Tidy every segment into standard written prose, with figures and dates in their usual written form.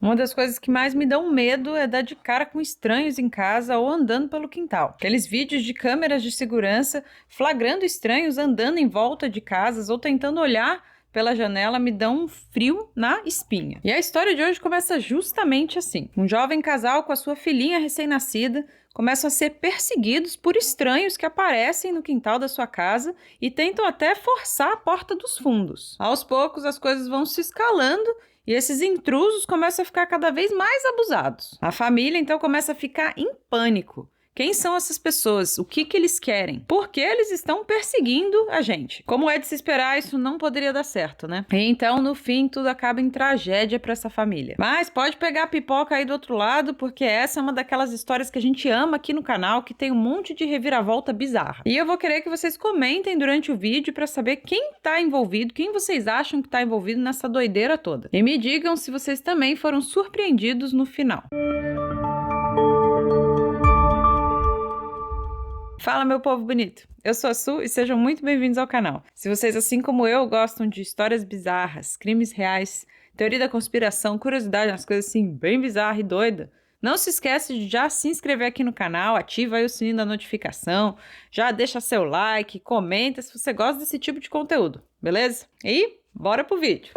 Uma das coisas que mais me dão medo é dar de cara com estranhos em casa ou andando pelo quintal. Aqueles vídeos de câmeras de segurança flagrando estranhos andando em volta de casas ou tentando olhar pela janela me dão um frio na espinha. E a história de hoje começa justamente assim. Um jovem casal com a sua filhinha recém-nascida começam a ser perseguidos por estranhos que aparecem no quintal da sua casa e tentam até forçar a porta dos fundos. Aos poucos as coisas vão se escalando e esses intrusos começam a ficar cada vez mais abusados. A família então começa a ficar em pânico. Quem são essas pessoas? O que eles querem? Por que eles estão perseguindo a gente? Como é de se esperar, isso não poderia dar certo, né? E então, no fim, tudo acaba em tragédia para essa família. Mas pode pegar a pipoca aí do outro lado, porque essa é uma daquelas histórias que a gente ama aqui no canal, que tem um monte de reviravolta bizarra. E eu vou querer que vocês comentem durante o vídeo para saber quem tá envolvido, quem vocês acham que tá envolvido nessa doideira toda. E me digam se vocês também foram surpreendidos no final. Fala, meu povo bonito! Eu sou a Su e sejam muito bem-vindos ao canal. Se vocês, assim como eu, gostam de histórias bizarras, crimes reais, teoria da conspiração, curiosidade, umas coisas assim bem bizarras e doidas, não se esquece de já se inscrever aqui no canal, ativa aí o sininho da notificação, já deixa seu like, comenta se você gosta desse tipo de conteúdo, beleza? E bora pro vídeo!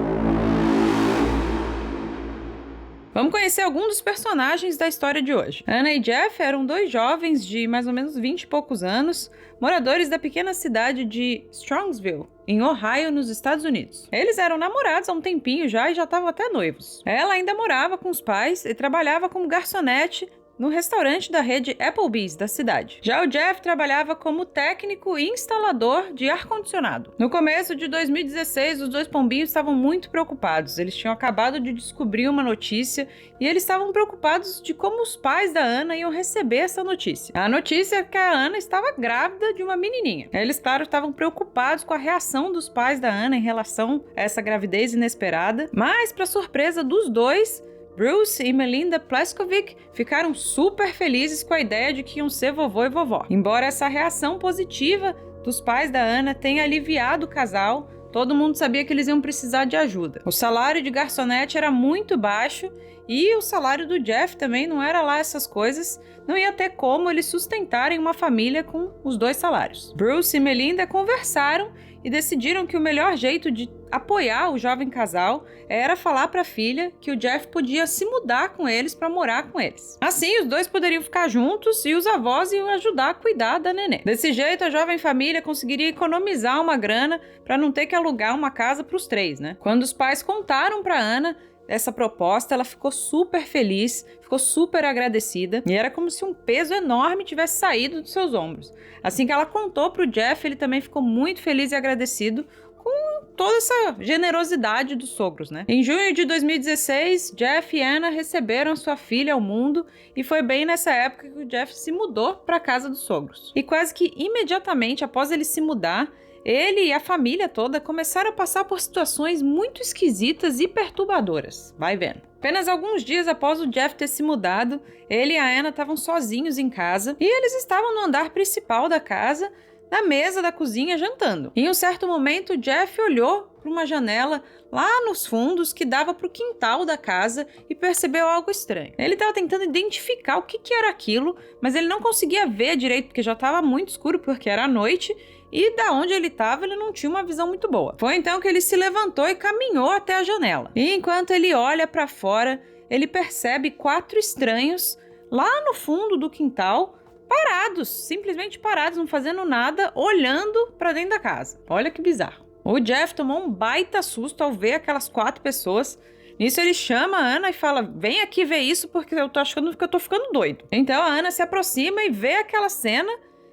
Vamos conhecer alguns dos personagens da história de hoje. Anna e Jeff eram dois jovens de mais ou menos 20 e poucos anos, moradores da pequena cidade de Strongsville, em Ohio, nos Estados Unidos. Eles eram namorados há um tempinho já e já estavam até noivos. Ela ainda morava com os pais e trabalhava como garçonete no restaurante da rede Applebee's da cidade. Já o Jeff trabalhava como técnico e instalador de ar-condicionado. No começo de 2016, os dois pombinhos estavam muito preocupados. Eles tinham acabado de descobrir uma notícia e eles estavam preocupados de como os pais da Anna iam receber essa notícia. A notícia é que a Anna estava grávida de uma menininha. Eles, claro, estavam preocupados com a reação dos pais da Anna em relação a essa gravidez inesperada, mas, para surpresa dos dois, Bruce e Melinda Pleskovic ficaram super felizes com a ideia de que iam ser vovô e vovó. Embora essa reação positiva dos pais da Anna tenha aliviado o casal, todo mundo sabia que eles iam precisar de ajuda. O salário de garçonete era muito baixo e o salário do Jeff também não era lá essas coisas, não ia ter como eles sustentarem uma família com os dois salários. Bruce e Melinda conversaram e decidiram que o melhor jeito de apoiar o jovem casal era falar para a filha que o Jeff podia se mudar com eles para morar com eles. Assim, os dois poderiam ficar juntos e os avós iam ajudar a cuidar da neném. Desse jeito, a jovem família conseguiria economizar uma grana para não ter que alugar uma casa para os três, né? Quando os pais contaram para Anna essa proposta, ela ficou super feliz, ficou super agradecida e era como se um peso enorme tivesse saído dos seus ombros. Assim que ela contou para o Jeff, ele também ficou muito feliz e agradecido com toda essa generosidade dos sogros, né? Em junho de 2016, Jeff e Anna receberam sua filha ao mundo e foi bem nessa época que o Jeff se mudou para a casa dos sogros. E quase que imediatamente após ele se mudar, ele e a família toda começaram a passar por situações muito esquisitas e perturbadoras. Vai vendo. Apenas alguns dias após o Jeff ter se mudado, ele e a Anna estavam sozinhos em casa e eles estavam no andar principal da casa, na mesa da cozinha, jantando. Em um certo momento, Jeff olhou para uma janela lá nos fundos que dava para o quintal da casa e percebeu algo estranho. Ele estava tentando identificar o que era aquilo, mas ele não conseguia ver direito porque já estava muito escuro porque era noite e da onde ele estava ele não tinha uma visão muito boa. Foi então que ele se levantou e caminhou até a janela. E enquanto ele olha para fora, ele percebe 4 estranhos lá no fundo do quintal, parados, simplesmente parados, não fazendo nada, olhando para dentro da casa. Olha que bizarro. O Jeff tomou um baita susto ao ver aquelas 4 pessoas. Nisso ele chama a Anna e fala: vem aqui ver isso porque eu tô achando que eu tô ficando doido. Então a Anna se aproxima e vê aquela cena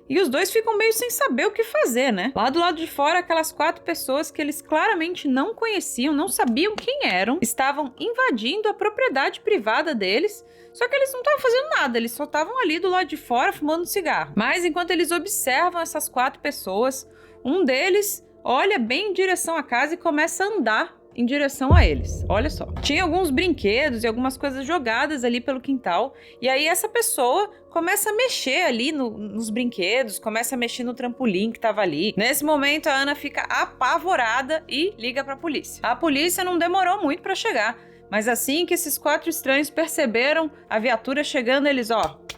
e os dois ficam meio sem saber o que fazer, né? Lá do lado de fora, aquelas 4 pessoas que eles claramente não conheciam, não sabiam quem eram, estavam invadindo a propriedade privada deles. Só que eles não estavam fazendo nada, eles só estavam ali do lado de fora fumando cigarro. Mas enquanto eles observam essas 4 pessoas, um deles olha bem em direção à casa e começa a andar em direção a eles. Olha só. Tinha alguns brinquedos e algumas coisas jogadas ali pelo quintal. E aí essa pessoa começa a mexer ali nos brinquedos, começa a mexer no trampolim que tava ali. Nesse momento a Anna fica apavorada e liga pra polícia. A polícia não demorou muito pra chegar. Mas assim que esses 4 estranhos perceberam a viatura chegando, eles,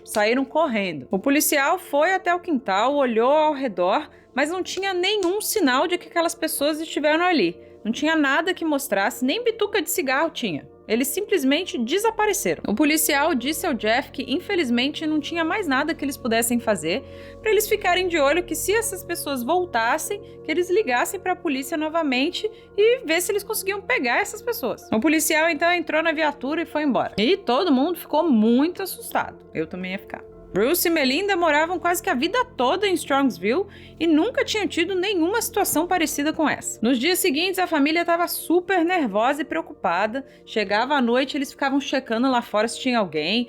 saíram correndo. O policial foi até o quintal, olhou ao redor, mas não tinha nenhum sinal de que aquelas pessoas estiveram ali. Não tinha nada que mostrasse, nem bituca de cigarro tinha. Eles simplesmente desapareceram. O policial disse ao Jeff que, infelizmente, não tinha mais nada que eles pudessem fazer, para eles ficarem de olho que, se essas pessoas voltassem, que eles ligassem para a polícia novamente e ver se eles conseguiam pegar essas pessoas. O policial então entrou na viatura e foi embora. E todo mundo ficou muito assustado. Eu também ia ficar. Bruce e Melinda moravam quase que a vida toda em Strongsville e nunca tinham tido nenhuma situação parecida com essa. Nos dias seguintes, a família estava super nervosa e preocupada. Chegava à noite, eles ficavam checando lá fora se tinha alguém,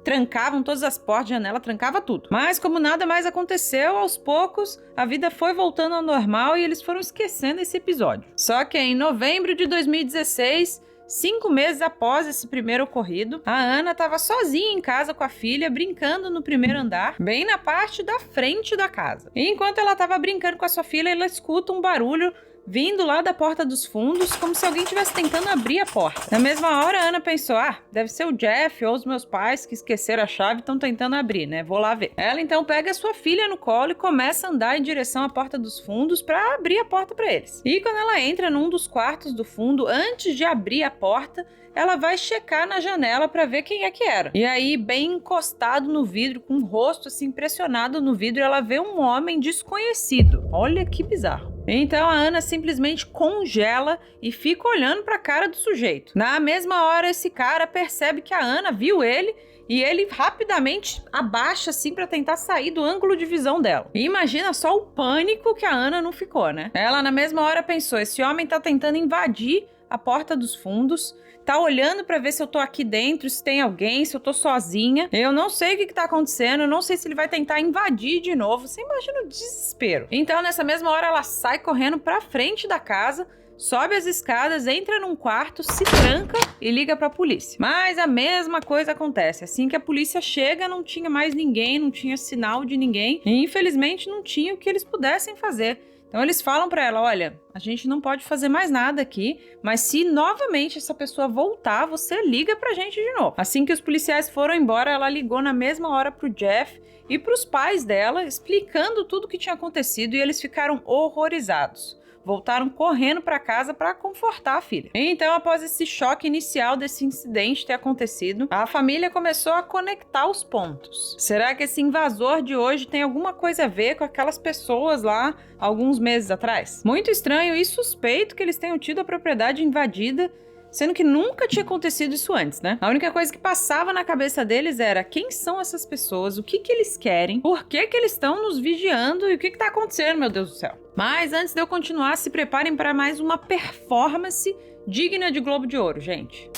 trancavam todas as portas, janela, trancava tudo. Mas como nada mais aconteceu, aos poucos, a vida foi voltando ao normal e eles foram esquecendo esse episódio. Só que em novembro de 2016... 5 meses após esse primeiro ocorrido, a Ana estava sozinha em casa com a filha, brincando no primeiro andar, bem na parte da frente da casa. E enquanto ela estava brincando com a sua filha, ela escuta um barulho vindo lá da porta dos fundos, como se alguém estivesse tentando abrir a porta. Na mesma hora, a Ana pensou, deve ser o Jeff ou os meus pais que esqueceram a chave e estão tentando abrir, né? Vou lá ver. Ela então pega a sua filha no colo e começa a andar em direção à porta dos fundos para abrir a porta para eles. E quando ela entra num dos quartos do fundo, antes de abrir a porta, ela vai checar na janela para ver quem é que era. E aí, bem encostado no vidro, com o rosto assim pressionado no vidro, ela vê um homem desconhecido. Olha que bizarro. Então a Ana simplesmente congela e fica olhando para a cara do sujeito. Na mesma hora, esse cara percebe que a Ana viu ele e ele rapidamente abaixa assim para tentar sair do ângulo de visão dela. E imagina só o pânico que a Ana não ficou, né? Ela na mesma hora pensou, esse homem tá tentando invadir a porta dos fundos, tá olhando pra ver se eu tô aqui dentro, se tem alguém, se eu tô sozinha. Eu não sei o que tá acontecendo, eu não sei se ele vai tentar invadir de novo. Você imagina o desespero. Então, nessa mesma hora, ela sai correndo pra frente da casa, sobe as escadas, entra num quarto, se tranca e liga pra polícia. Mas a mesma coisa acontece. Assim que a polícia chega, não tinha mais ninguém, não tinha sinal de ninguém. E, infelizmente, não tinha o que eles pudessem fazer. Então eles falam pra ela, olha, a gente não pode fazer mais nada aqui, mas se novamente essa pessoa voltar, você liga pra gente de novo. Assim que os policiais foram embora, ela ligou na mesma hora pro Jeff e pros pais dela, explicando tudo o que tinha acontecido, e eles ficaram horrorizados. Voltaram correndo para casa para confortar a filha. Então, após esse choque inicial desse incidente ter acontecido, a família começou a conectar os pontos. Será que esse invasor de hoje tem alguma coisa a ver com aquelas pessoas lá alguns meses atrás? Muito estranho e suspeito que eles tenham tido a propriedade invadida, sendo que nunca tinha acontecido isso antes, né? A única coisa que passava na cabeça deles era quem são essas pessoas, o que eles querem, por que eles estão nos vigiando e o que tá acontecendo, meu Deus do céu. Mas antes de eu continuar, se preparem para mais uma performance digna de Globo de Ouro, gente.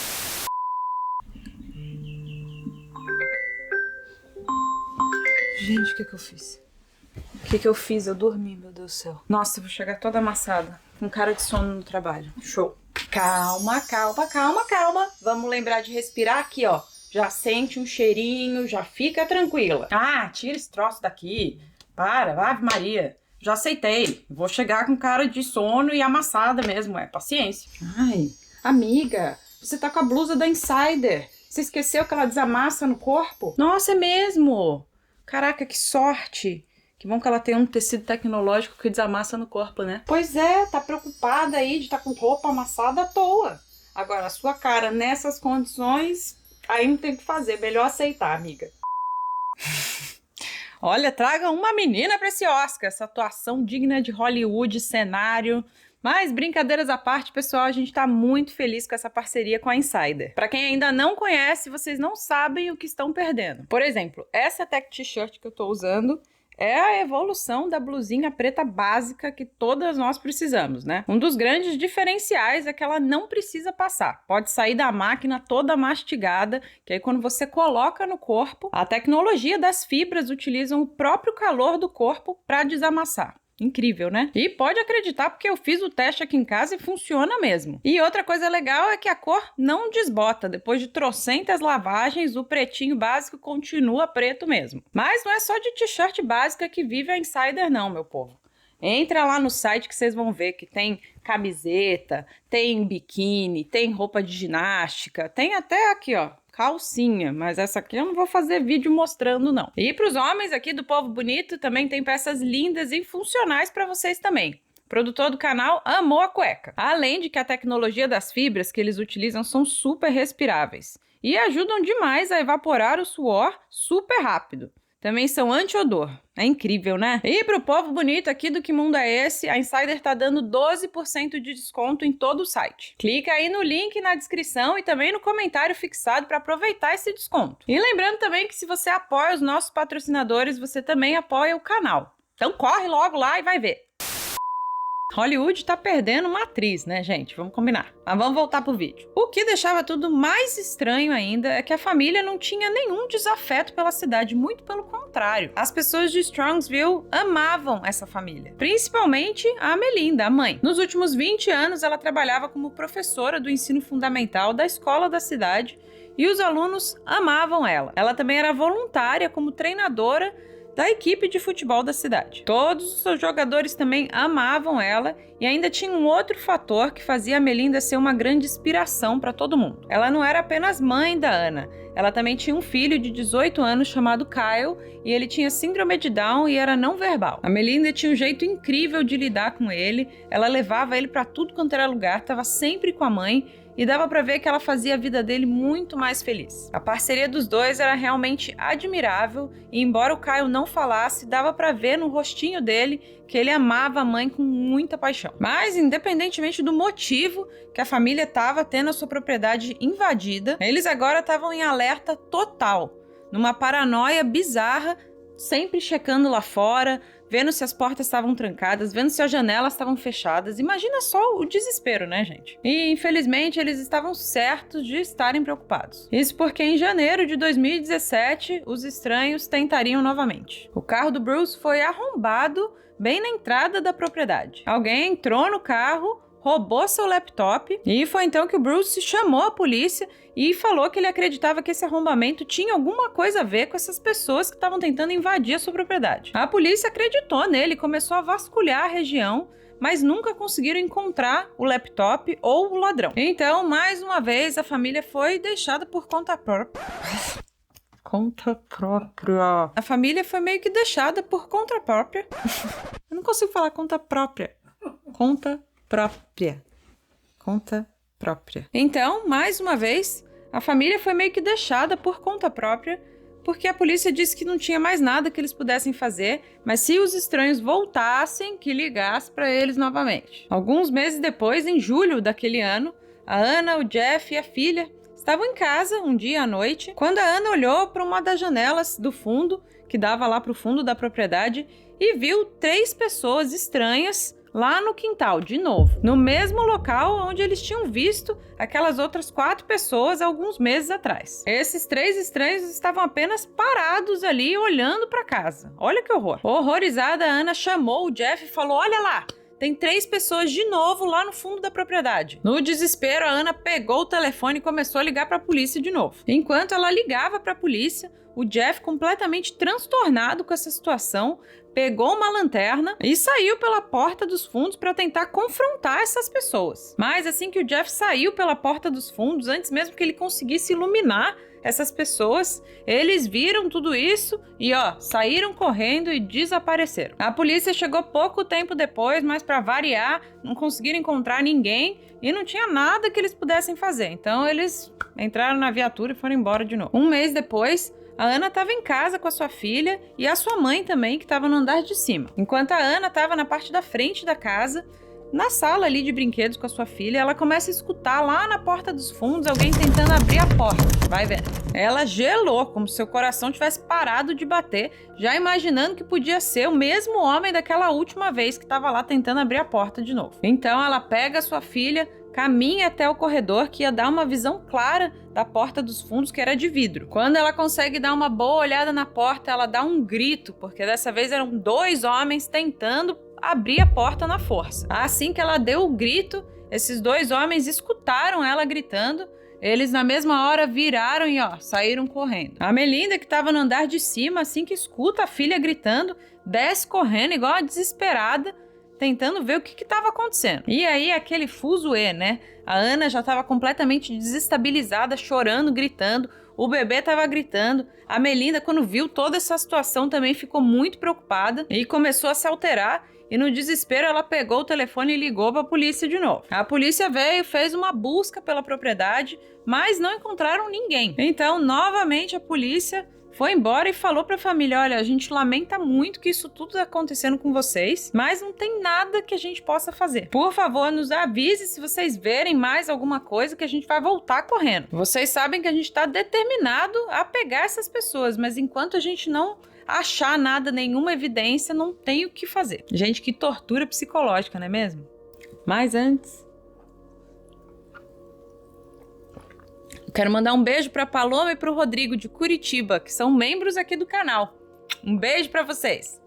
Gente, o que eu fiz? O que eu fiz? Eu dormi, meu Deus do céu. Nossa, eu vou chegar toda amassada, com cara de sono no trabalho. Show. Calma, calma, calma, calma. Vamos lembrar de respirar aqui, ó. Já sente um cheirinho, já fica tranquila. Tira esse troço daqui. Ave Maria. Já aceitei. Vou chegar com cara de sono e amassada mesmo, paciência. Ai, amiga, você tá com a blusa da Insider. Você esqueceu que ela desamassa no corpo? Nossa, é mesmo? Caraca, que sorte. Que bom que ela tem um tecido tecnológico que desamassa no corpo, né? Pois é, tá preocupada aí de estar com roupa amassada à toa. Agora, a sua cara nessas condições, aí não tem o que fazer. Melhor aceitar, amiga. Olha, traga uma menina pra esse Oscar. Essa atuação digna de Hollywood, cenário. Mas, brincadeiras à parte, pessoal, a gente tá muito feliz com essa parceria com a Insider. Pra quem ainda não conhece, vocês não sabem o que estão perdendo. Por exemplo, essa tech t-shirt que eu tô usando é a evolução da blusinha preta básica que todas nós precisamos, né? Um dos grandes diferenciais é que ela não precisa passar. Pode sair da máquina toda mastigada, que aí quando você coloca no corpo, a tecnologia das fibras utilizam o próprio calor do corpo para desamassar. Incrível, né? E pode acreditar porque eu fiz o teste aqui em casa e funciona mesmo. E outra coisa legal é que a cor não desbota. Depois de trocentas lavagens, o pretinho básico continua preto mesmo. Mas não é só de t-shirt básica que vive a Insider não, meu povo. Entra lá no site que vocês vão ver que tem camiseta, tem biquíni, tem roupa de ginástica, tem até aqui, ó, calcinha, mas essa aqui eu não vou fazer vídeo mostrando, não. E para os homens aqui do Povo Bonito também tem peças lindas e funcionais para vocês também. O produtor do canal amou a cueca. Além de que a tecnologia das fibras que eles utilizam são super respiráveis e ajudam demais a evaporar o suor super rápido. Também são anti-odor. É incrível, né? E pro povo bonito aqui do Que Mundo É Esse, a Insider tá dando 12% de desconto em todo o site. Clica aí no link na descrição e também no comentário fixado para aproveitar esse desconto. E lembrando também que se você apoia os nossos patrocinadores, você também apoia o canal. Então corre logo lá e vai ver. Hollywood tá perdendo uma atriz, né, gente? Vamos combinar. Mas vamos voltar pro vídeo. O que deixava tudo mais estranho ainda é que a família não tinha nenhum desafeto pela cidade, muito pelo contrário. As pessoas de Strongsville amavam essa família, principalmente a Melinda, a mãe. Nos últimos 20 anos, ela trabalhava como professora do ensino fundamental da escola da cidade e os alunos amavam ela. Ela também era voluntária como treinadora da equipe de futebol da cidade. Todos os seus jogadores também amavam ela e ainda tinha um outro fator que fazia a Melinda ser uma grande inspiração para todo mundo. Ela não era apenas mãe da Anna, ela também tinha um filho de 18 anos chamado Kyle e ele tinha síndrome de Down e era não verbal. A Melinda tinha um jeito incrível de lidar com ele, ela levava ele para tudo quanto era lugar, estava sempre com a mãe e dava pra ver que ela fazia a vida dele muito mais feliz. A parceria dos dois era realmente admirável e embora o Kyle não falasse, dava pra ver no rostinho dele que ele amava a mãe com muita paixão. Mas, independentemente do motivo que a família estava tendo a sua propriedade invadida, eles agora estavam em alerta total, numa paranoia bizarra, sempre checando lá fora, vendo se as portas estavam trancadas, vendo se as janelas estavam fechadas. Imagina só o desespero, né, gente? E, infelizmente, eles estavam certos de estarem preocupados. Isso porque em janeiro de 2017, os estranhos tentariam novamente. O carro do Bruce foi arrombado bem na entrada da propriedade. Alguém entrou no carro, roubou seu laptop e foi então que o Bruce chamou a polícia e falou que ele acreditava que esse arrombamento tinha alguma coisa a ver com essas pessoas que estavam tentando invadir a sua propriedade. A polícia acreditou nele e começou a vasculhar a região, mas nunca conseguiram encontrar o laptop ou o ladrão. Então, mais uma vez, a família foi deixada por conta própria. Conta própria. A família foi meio que deixada por conta própria. Eu não consigo falar conta própria. Conta própria. Conta própria. Então, mais uma vez, a família foi meio que deixada por conta própria, porque a polícia disse que não tinha mais nada que eles pudessem fazer, mas se os estranhos voltassem, que ligasse para eles novamente. Alguns meses depois, em julho daquele ano, a Anna, o Jeff e a filha estavam em casa um dia à noite, quando a Anna olhou para uma das janelas do fundo, que dava lá para o fundo da propriedade, e viu 3 pessoas estranhas lá no quintal, de novo, no mesmo local onde eles tinham visto aquelas outras 4 pessoas alguns meses atrás. Esses 3 estranhos estavam apenas parados ali olhando para casa. Olha que horror. Horrorizada, a Anna chamou o Jeff e falou: olha lá, tem 3 pessoas de novo lá no fundo da propriedade. No desespero, a Anna pegou o telefone e começou a ligar para a polícia de novo. Enquanto ela ligava para a polícia, o Jeff, completamente transtornado com essa situação, pegou uma lanterna e saiu pela porta dos fundos para tentar confrontar essas pessoas. Mas assim que o Jeff saiu pela porta dos fundos, antes mesmo que ele conseguisse iluminar essas pessoas, eles viram tudo isso e saíram correndo e desapareceram. A polícia chegou pouco tempo depois, mas para variar, não conseguiram encontrar ninguém e não tinha nada que eles pudessem fazer. Então eles entraram na viatura e foram embora de novo. Um mês depois, a Anna estava em casa com a sua filha e a sua mãe também, que estava no andar de cima. Enquanto a Anna estava na parte da frente da casa, na sala ali de brinquedos com a sua filha, ela começa a escutar lá na porta dos fundos alguém tentando abrir a porta. Vai vendo. Ela gelou, como se seu coração tivesse parado de bater, já imaginando que podia ser o mesmo homem daquela última vez que estava lá tentando abrir a porta de novo. Então ela pega a sua filha, caminha até o corredor que ia dar uma visão clara da porta dos fundos, que era de vidro. Quando ela consegue dar uma boa olhada na porta, ela dá um grito, porque dessa vez eram 2 homens tentando abrir a porta na força. Assim que ela deu o grito, esses 2 homens escutaram ela gritando. Eles na mesma hora viraram e saíram correndo. A Melinda, que estava no andar de cima, assim que escuta a filha gritando, desce correndo igual a desesperada. tentando ver o que estava acontecendo. E aí, aquele fuzuê, né? A Ana já estava completamente desestabilizada, chorando, gritando. O bebê estava gritando. A Melinda, quando viu toda essa situação, também ficou muito preocupada e começou a se alterar. E no desespero, ela pegou o telefone e ligou para a polícia de novo. A polícia veio, fez uma busca pela propriedade, mas não encontraram ninguém. Então, novamente, a polícia foi embora e falou para a família: olha, a gente lamenta muito que isso tudo está acontecendo com vocês, mas não tem nada que a gente possa fazer. Por favor, nos avise se vocês verem mais alguma coisa, que a gente vai voltar correndo. Vocês sabem que a gente está determinado a pegar essas pessoas, mas enquanto a gente não achar nada, nenhuma evidência, não tem o que fazer. Gente, que tortura psicológica, não é mesmo? Mas antes, quero mandar um beijo para Paloma e para o Rodrigo de Curitiba, que são membros aqui do canal. Um beijo para vocês.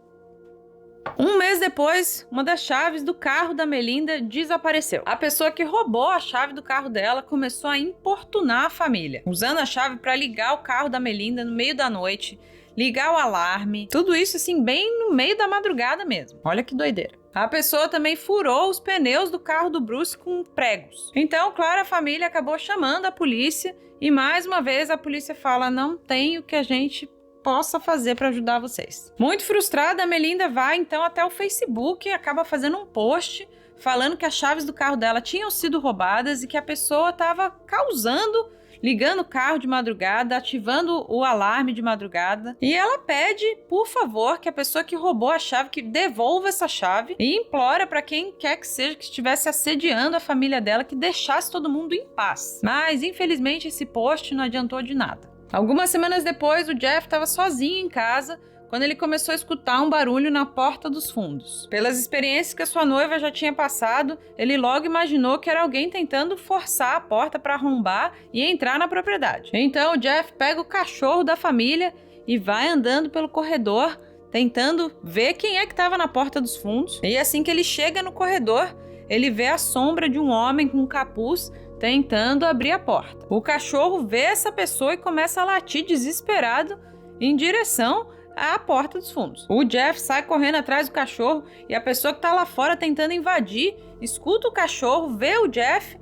Um mês depois, uma das chaves do carro da Melinda desapareceu. A pessoa que roubou a chave do carro dela começou a importunar a família, usando a chave para ligar o carro da Melinda no meio da noite, ligar o alarme, tudo isso assim bem no meio da madrugada mesmo. Olha que doideira. A pessoa também furou os pneus do carro do Bruce com pregos. Então, claro, a família acabou chamando a polícia e mais uma vez a polícia fala: não tem o que a gente possa fazer para ajudar vocês. Muito frustrada, a Melinda vai então até o Facebook e acaba fazendo um post falando que as chaves do carro dela tinham sido roubadas e que a pessoa estava causando, ligando o carro de madrugada, ativando o alarme de madrugada. E ela pede, por favor, que a pessoa que roubou a chave, que devolva essa chave, e implora para quem quer que seja que estivesse assediando a família dela, que deixasse todo mundo em paz. Mas, infelizmente, esse post não adiantou de nada. Algumas semanas depois, o Jeff estava sozinho em casa, quando ele começou a escutar um barulho na porta dos fundos. Pelas experiências que a sua noiva já tinha passado, ele logo imaginou que era alguém tentando forçar a porta para arrombar e entrar na propriedade. Então o Jeff pega o cachorro da família e vai andando pelo corredor, tentando ver quem é que estava na porta dos fundos. E assim que ele chega no corredor, ele vê a sombra de um homem com um capuz tentando abrir a porta. O cachorro vê essa pessoa e começa a latir desesperado em direção à porta dos fundos. O Jeff sai correndo atrás do cachorro e a pessoa que tá lá fora tentando invadir escuta o cachorro, vê o Jeff,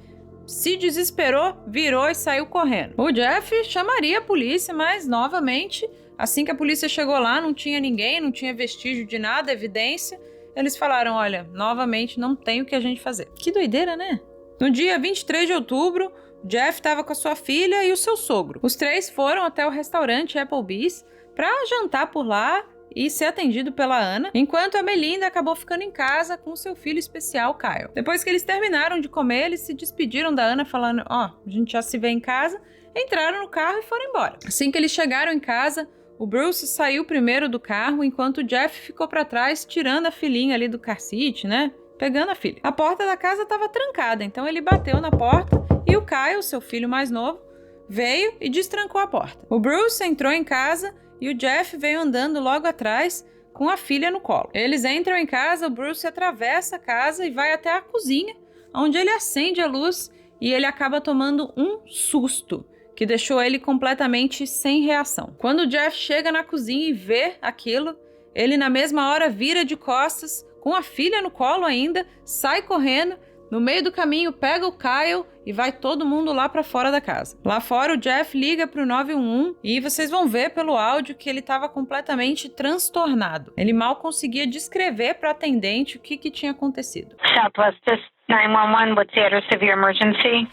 se desesperou, virou e saiu correndo. O Jeff chamaria a polícia, mas novamente, assim que a polícia chegou lá, não tinha ninguém, não tinha vestígio de nada, evidência. Eles falaram: olha, novamente não tem o que a gente fazer. Que doideira, né? No dia 23 de outubro, Jeff estava com a sua filha e o seu sogro. Os três foram até o restaurante Applebee's para jantar por lá e ser atendido pela Ana, enquanto a Melinda acabou ficando em casa com seu filho especial, Kyle. Depois que eles terminaram de comer, eles se despediram da Ana falando: ó, a gente já se vê em casa, entraram no carro e foram embora. Assim que eles chegaram em casa, o Bruce saiu primeiro do carro, enquanto o Jeff ficou para trás, tirando a filhinha ali do car seat, né? Pegando a filha. A porta da casa estava trancada, então ele bateu na porta e o Kyle, seu filho mais novo, veio e destrancou a porta. O Bruce entrou em casa e o Jeff veio andando logo atrás com a filha no colo. Eles entram em casa, o Bruce atravessa a casa e vai até a cozinha, onde ele acende a luz e ele acaba tomando um susto, que deixou ele completamente sem reação. Quando o Jeff chega na cozinha e vê aquilo, ele na mesma hora vira de costas, com a filha no colo ainda, sai correndo, no meio do caminho pega o Kyle e vai todo mundo lá pra fora da casa. Lá fora o Jeff liga pro 911 e vocês vão ver pelo áudio que ele estava completamente transtornado. Ele mal conseguia descrever pra atendente o que tinha acontecido. Southwest, this 911, what's the address of your emergency?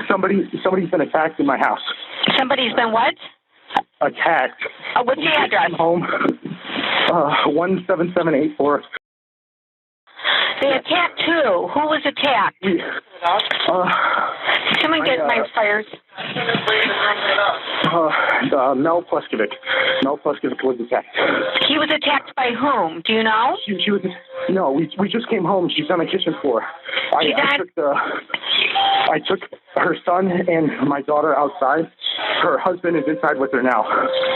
Somebody's been attacked in my house. Somebody's been what? Attacked. What's the address? Home. 17784. They attacked who? Who was attacked? Someone get my fires. Mel Pleskovic. Mel Pleskovic was attacked. He was attacked by whom? Do you know? She was. No, we just came home. She's on the kitchen floor. I took her son and my daughter outside. Her husband is inside with her now.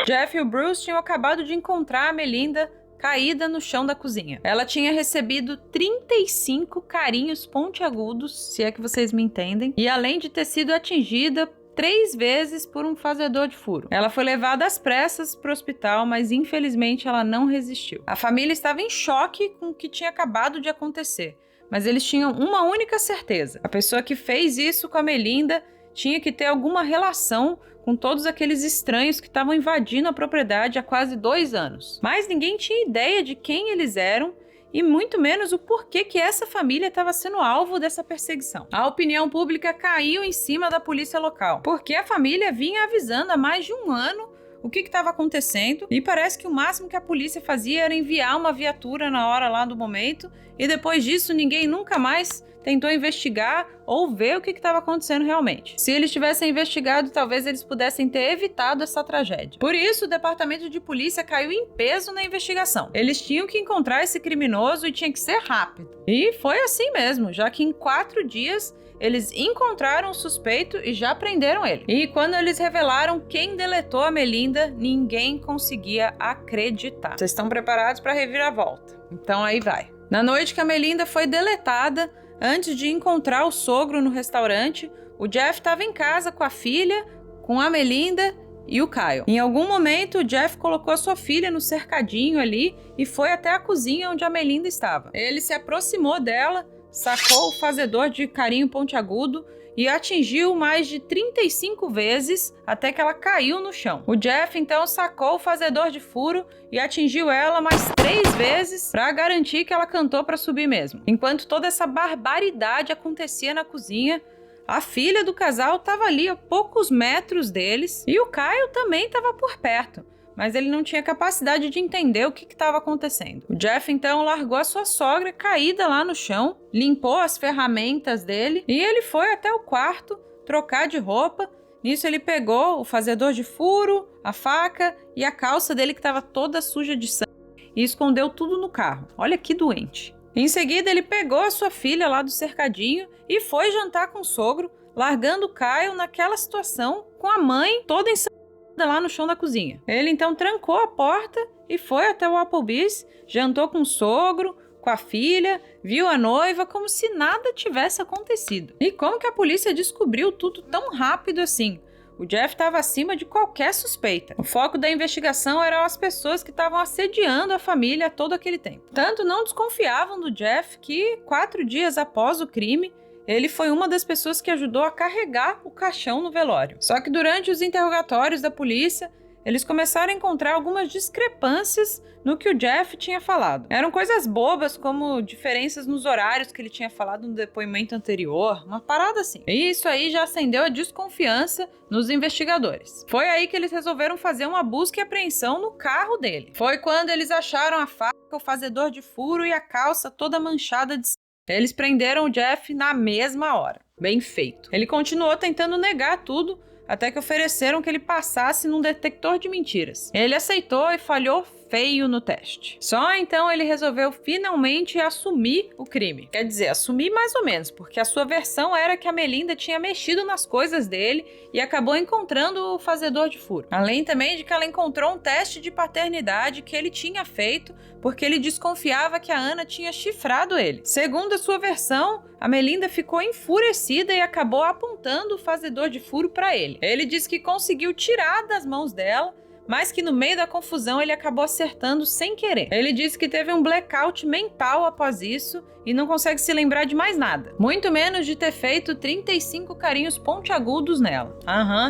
Jeff e o Bruce tinham acabado de encontrar a Melinda caída no chão da cozinha. Ela tinha recebido 35 carinhos pontiagudos, se é que vocês me entendem, e além de ter sido atingida 3 vezes por um fazedor de furo. Ela foi levada às pressas para o hospital, mas infelizmente ela não resistiu. A família estava em choque com o que tinha acabado de acontecer, mas eles tinham uma única certeza: a pessoa que fez isso com a Melinda tinha que ter alguma relação com todos aqueles estranhos que estavam invadindo a propriedade há quase 2 anos. Mas ninguém tinha ideia de quem eles eram e muito menos o porquê que essa família estava sendo alvo dessa perseguição. A opinião pública caiu em cima da polícia local, porque a família vinha avisando há mais de 1 ano o que estava acontecendo, e parece que o máximo que a polícia fazia era enviar uma viatura na hora lá do momento, e depois disso ninguém nunca mais tentou investigar ou ver o que estava acontecendo realmente. Se eles tivessem investigado, talvez eles pudessem ter evitado essa tragédia. Por isso, o departamento de polícia caiu em peso na investigação. Eles tinham que encontrar esse criminoso e tinha que ser rápido. E foi assim mesmo, já que em 4 dias eles encontraram o suspeito e já prenderam ele. E quando eles revelaram quem deletou a Melinda, ninguém conseguia acreditar. Vocês estão preparados para a reviravolta? Então aí vai. Na noite que a Melinda foi deletada, antes de encontrar o sogro no restaurante, o Jeff estava em casa com a filha, com a Melinda e o Kyle. Em algum momento, o Jeff colocou a sua filha no cercadinho ali e foi até a cozinha onde a Melinda estava. Ele se aproximou dela, sacou o fazedor de carinho pontiagudo e atingiu mais de 35 vezes até que ela caiu no chão. O Jeff então sacou o fazedor de furo e atingiu ela mais 3 vezes para garantir que ela cantou para subir mesmo. Enquanto toda essa barbaridade acontecia na cozinha, a filha do casal estava ali a poucos metros deles e o Kyle também estava por perto, mas ele não tinha capacidade de entender o que estava acontecendo. O Jeff então largou a sua sogra caída lá no chão, limpou as ferramentas dele e ele foi até o quarto trocar de roupa. Nisso ele pegou o fazedor de furo, a faca e a calça dele que estava toda suja de sangue e escondeu tudo no carro. Olha que doente. Em seguida ele pegou a sua filha lá do cercadinho e foi jantar com o sogro, largando o Kyle naquela situação com a mãe toda ensanguentada lá no chão da cozinha. Ele então trancou a porta e foi até o Applebee's, jantou com o sogro, com a filha, viu a noiva como se nada tivesse acontecido. E como que a polícia descobriu tudo tão rápido assim? O Jeff estava acima de qualquer suspeita. O foco da investigação eram as pessoas que estavam assediando a família todo aquele tempo. Tanto não desconfiavam do Jeff que, 4 dias após o crime, ele foi uma das pessoas que ajudou a carregar o caixão no velório. Só que durante os interrogatórios da polícia, eles começaram a encontrar algumas discrepâncias no que o Jeff tinha falado. Eram coisas bobas, como diferenças nos horários que ele tinha falado no depoimento anterior, uma parada assim. E isso aí já acendeu a desconfiança nos investigadores. Foi aí que eles resolveram fazer uma busca e apreensão no carro dele. Foi quando eles acharam a faca, o fazedor de furo e a calça toda manchada de sangue. Eles prenderam o Jeff na mesma hora. Bem feito. Ele continuou tentando negar tudo, até que ofereceram que ele passasse num detector de mentiras. Ele aceitou e falhou feio no teste. Só então ele resolveu finalmente assumir o crime. Quer dizer, assumir mais ou menos, porque a sua versão era que a Melinda tinha mexido nas coisas dele e acabou encontrando o fazedor de furo. Além também de que ela encontrou um teste de paternidade que ele tinha feito porque ele desconfiava que a Ana tinha chifrado ele. Segundo a sua versão, a Melinda ficou enfurecida e acabou apontando o fazedor de furo para ele. Ele disse que conseguiu tirar das mãos dela, mas que no meio da confusão ele acabou acertando sem querer. Ele disse que teve um blackout mental após isso e não consegue se lembrar de mais nada. Muito menos de ter feito 35 carinhos pontiagudos nela.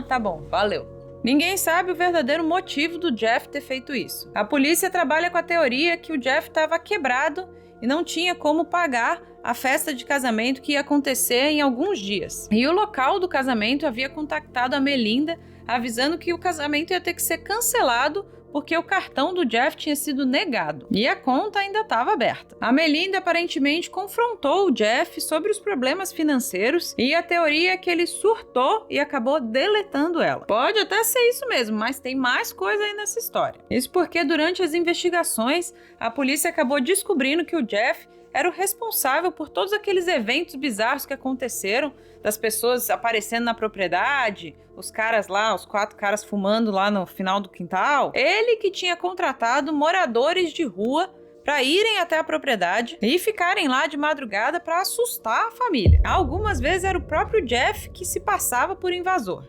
Tá bom, valeu. Ninguém sabe o verdadeiro motivo do Jeff ter feito isso. A polícia trabalha com a teoria que o Jeff estava quebrado e não tinha como pagar a festa de casamento que ia acontecer em alguns dias. E o local do casamento havia contactado a Melinda, avisando que o casamento ia ter que ser cancelado porque o cartão do Jeff tinha sido negado e a conta ainda estava aberta. A Melinda aparentemente confrontou o Jeff sobre os problemas financeiros e a teoria é que ele surtou e acabou deletando ela. Pode até ser isso mesmo, mas tem mais coisa aí nessa história. Isso porque durante as investigações, a polícia acabou descobrindo que o Jeff era o responsável por todos aqueles eventos bizarros que aconteceram, das pessoas aparecendo na propriedade, os caras lá, os 4 caras fumando lá no final do quintal. Ele que tinha contratado moradores de rua para irem até a propriedade e ficarem lá de madrugada para assustar a família. Algumas vezes era o próprio Jeff que se passava por invasor.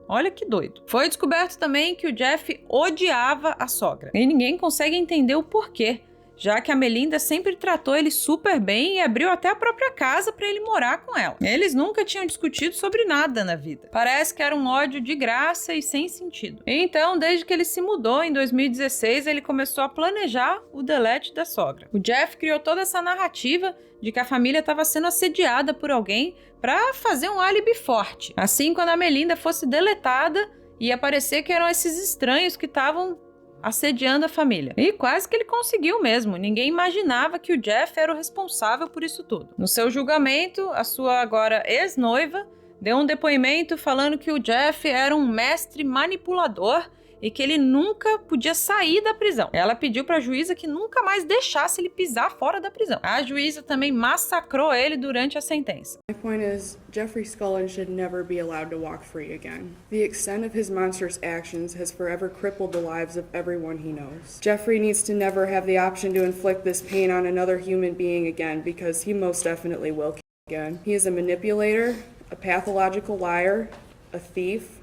Olha que doido. Foi descoberto também que o Jeff odiava a sogra. E ninguém consegue entender o porquê, já que a Melinda sempre tratou ele super bem e abriu até a própria casa para ele morar com ela. Eles nunca tinham discutido sobre nada na vida. Parece que era um ódio de graça e sem sentido. Então, desde que ele se mudou em 2016, ele começou a planejar o delete da sogra. O Jeff criou toda essa narrativa de que a família estava sendo assediada por alguém para fazer um álibi forte. Assim, quando a Melinda fosse deletada, ia parecer que eram esses estranhos que estavam assediando a família. E quase que ele conseguiu mesmo. Ninguém imaginava que o Jeff era o responsável por isso tudo. No seu julgamento, a sua agora ex-noiva deu um depoimento falando que o Jeff era um mestre manipulador e que ele nunca podia sair da prisão. Ela pediu para a juíza que nunca mais deixasse ele pisar fora da prisão. A juíza também massacrou ele durante a sentença. My point is, Jeffrey Scullin should never be allowed to walk free again. The extent of his monstrous actions has forever crippled the lives of everyone he knows. Jeffrey needs to never have the option to inflict this pain on another human being again, because he most definitely will kill again. He is a manipulator, a pathological liar, a thief,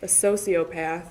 a sociopath,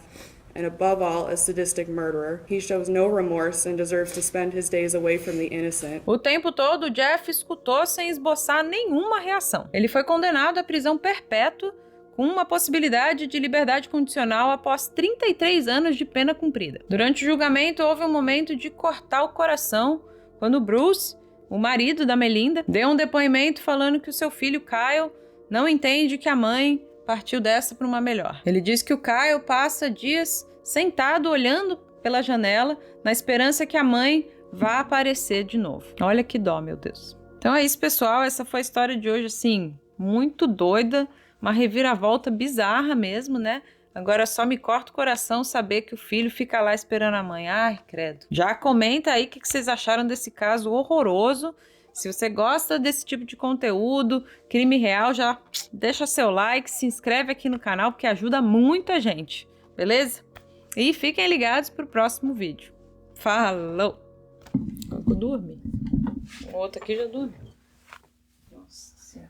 and above all, a sadistic murderer. He shows no remorse and deserves to spend his days away from the innocent. O tempo todo, Jeff escutou sem esboçar nenhuma reação. Ele foi condenado à prisão perpétua com uma possibilidade de liberdade condicional após 33 anos de pena cumprida. Durante o julgamento, houve um momento de cortar o coração quando Bruce, o marido da Melinda, deu um depoimento falando que o seu filho Kyle não entende que a mãe partiu dessa para uma melhor. Ele diz que o Kyle passa dias sentado olhando pela janela na esperança que a mãe vá aparecer de novo. Olha que dó, meu Deus. Então é isso, pessoal. Essa foi a história de hoje, assim, muito doida, uma reviravolta bizarra mesmo, né? Agora só me corta o coração saber que o filho fica lá esperando a mãe. Ai, credo. Já comenta aí o que vocês acharam desse caso horroroso. Se você gosta desse tipo de conteúdo, crime real, já deixa seu like, se inscreve aqui no canal, porque ajuda muita gente, beleza? E fiquem ligados pro próximo vídeo. Falou! Eu dormi. O outro aqui já dormiu.